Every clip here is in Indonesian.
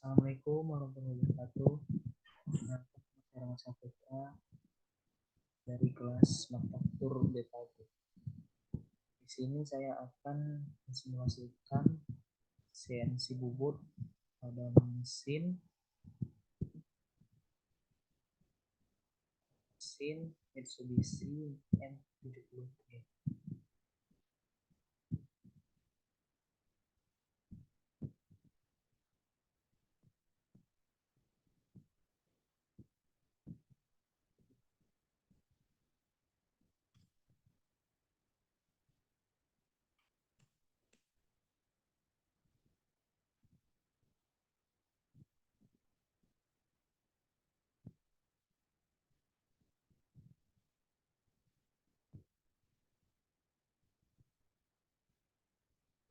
Assalamualaikum warahmatullahi wabarakatuh. Saya Mas Putra dari kelas Manufaktur BPAG. Di sini saya akan mensimulasikan CNC bubut pada mesin Mitsubishi M70T.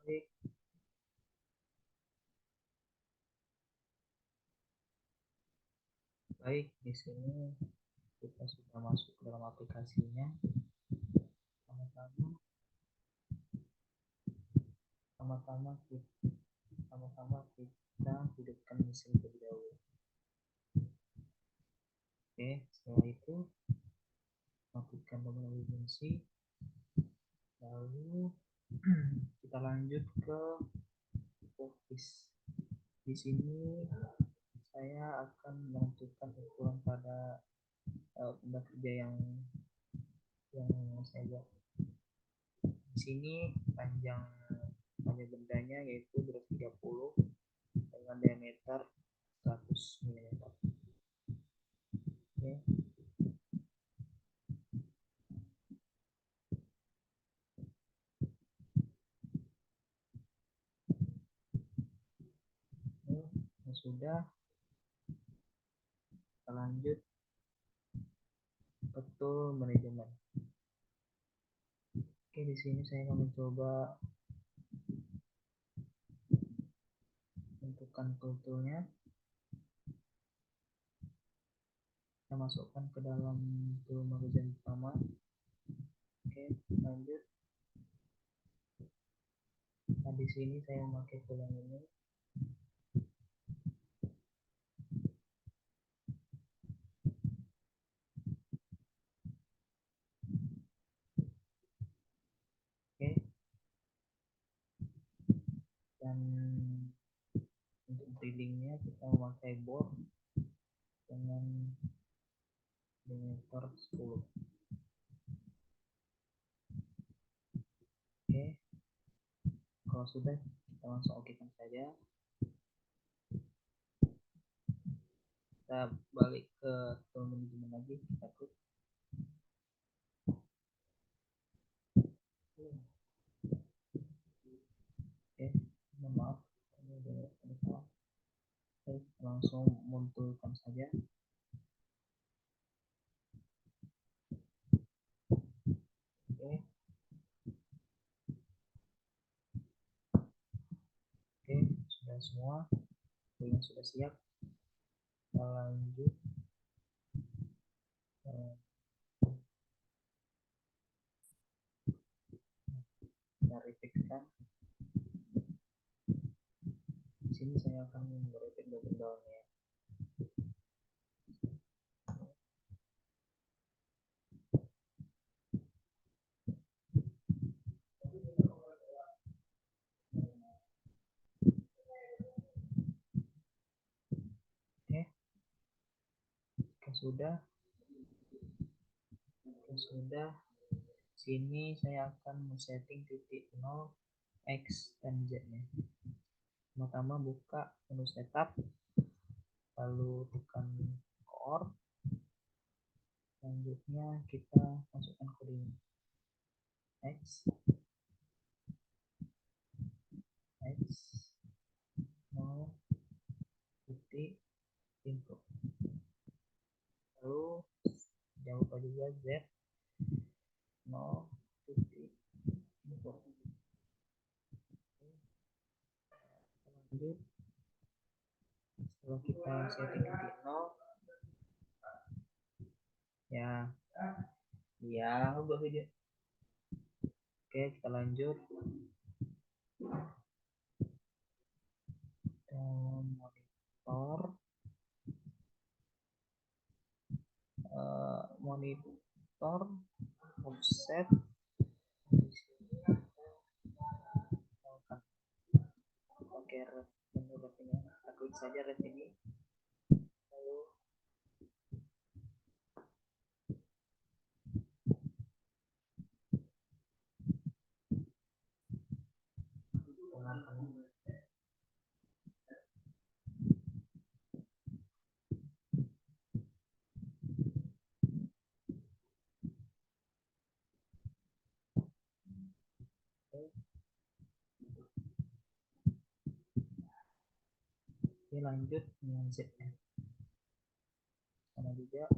Baik, baik, di sini kita sudah masuk ke dalam aplikasinya. Sama-sama hidupkan mesin terlebih dahulu. Oke, setelah itu matikan tombol ignisi, lalu kita lanjut ke fokus. Di sini saya akan menentukan ukuran pada benda kerja yang saya buat. Di sini panjang bendanya yaitu 230 dengan diameter 100 mm. Oke. Sudah, kita lanjut betul manajemen. Oke, di sini saya akan mencoba tentukan toolnya. Kita masukkan ke dalam tool bagian pertama. Oke, lanjut. Nah, di sini saya memakai tool yang ini. Oke. Dan untuk drilling-nya kita memakai bor dengan diameter 10. Oke, kalau sudah kita langsung okekan saja. Kita balik ke tool manajemen lagi, kita klik. Oke, maaf, langsung munculkan saja. Oke, sudah semua, sudah siap. Kita lanjut kita repeatkan. Di sini saya akan merepeat bagian dalamnya. Oke, sudah, sini saya akan men-setting titik 0 X dan Z nya. Pertama buka menu setup, lalu tekan core, selanjutnya kita masukkan kodenya X 0 titik info, lalu jangan lupa juga Z 0 titik info. Lanjut, setelah kita setting titik 0 ya ubah video. Oke, kita lanjut. Monitor editor offset pakai red menu red ini, kita klik saja red ini, lalu gunakan ini. Lanjut dengan Z nya, sama juga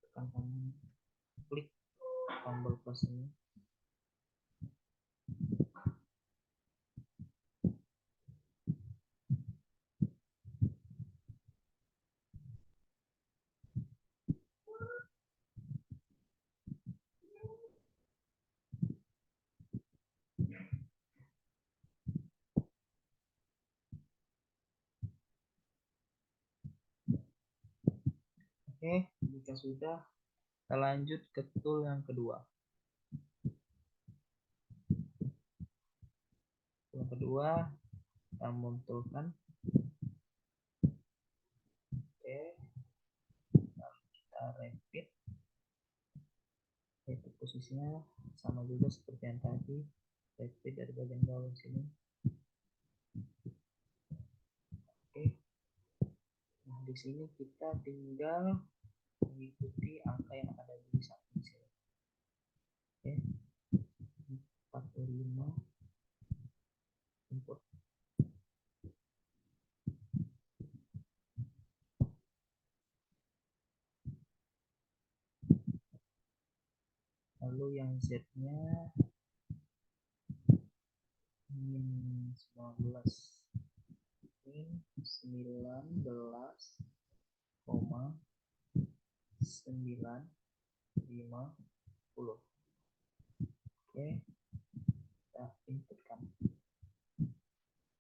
tekan klik tombol plus ini, oke. Jika sudah, kita lanjut ke tool yang kedua. Tool yang kedua kita munculkan, oke, lalu kita repeat itu posisinya sama juga seperti yang tadi, repeat dari bagian bawah sini, oke. Nah, di sini kita tinggal mengikuti angka yang ada di samping sini, oke. 45 input, lalu yang Z nya min 19 min 19,950, oke. Kita inputkan,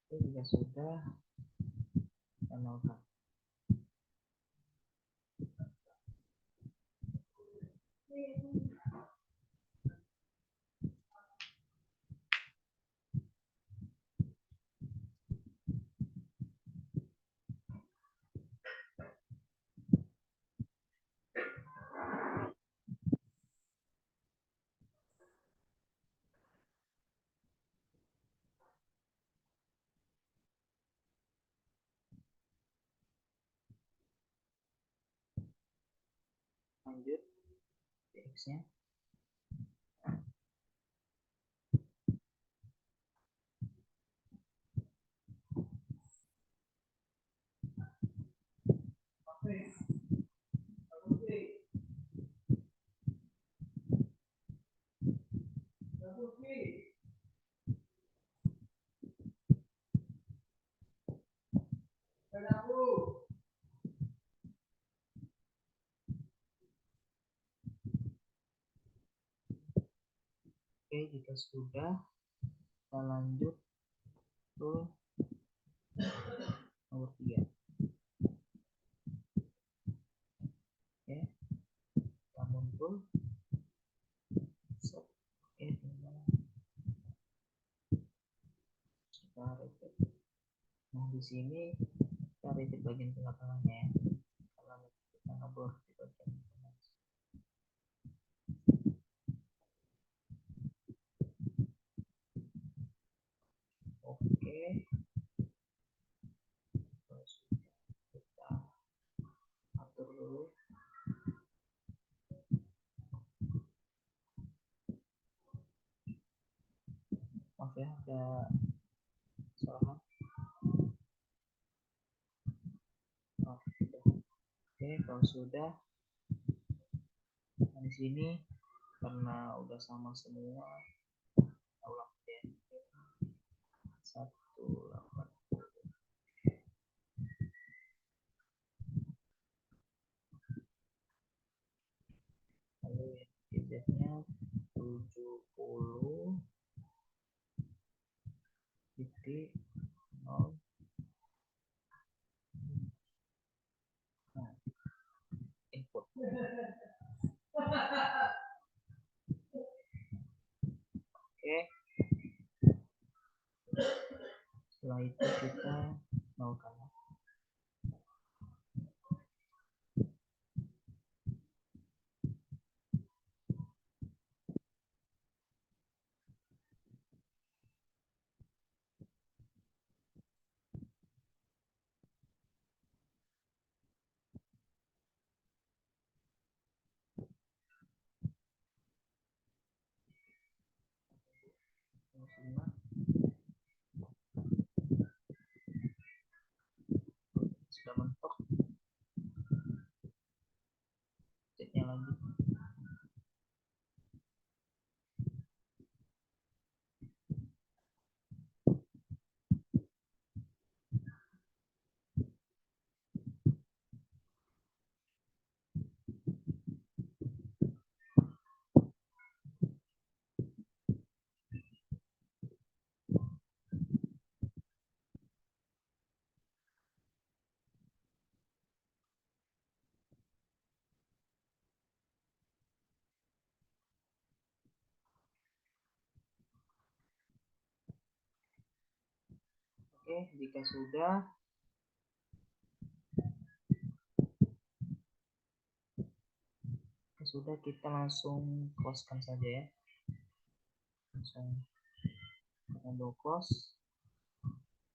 oke. Jika sudah, kita nolkan. Lanjut X nya, oke. Jika sudah, kita lanjut tool nomor 3, oke. Kita muncul set, oke. Kita repeat. Nah, di sini kita repeat bagian tengah-tengahnya ya, karena kita ngobrol di bagian tengah. Oke, terus kita atur dulu, maaf ya ada kesalahan. Oh, sudah. Oke, kalau sudah, nah di sini karena udah sama semua, kita ulang ya. 180, lalu Z-nya 70,0, nah, input. Oke, setelah itu kita nolkan. Sudah mentok, ceknya lagi. Oke, jika sudah kita langsung close-kan saja ya. Langsung tombol close.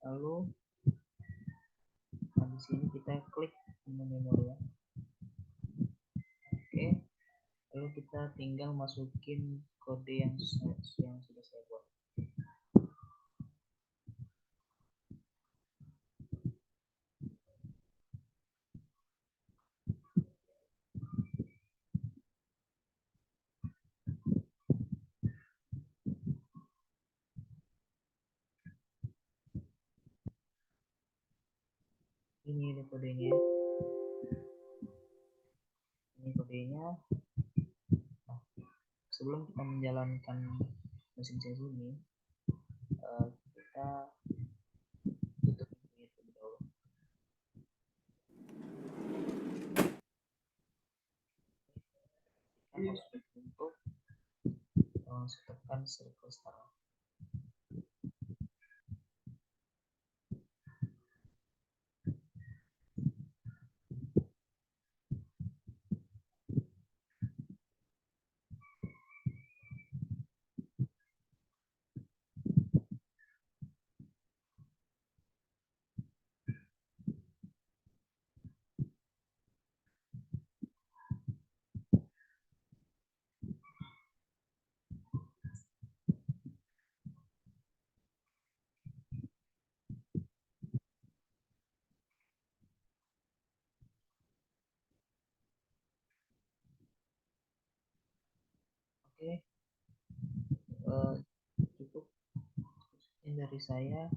Lalu di sini kita klik menu memori ya. Oke, lalu kita tinggal masukin kode yang sudah saya buat. Ini ada kodenya. Ini kodenya. Nah, sebelum kita menjalankan mesin CNC ini, kita tutup ini terlebih dahulu. Kita harus untuk tekan circle start. Oke, cukup dari saya.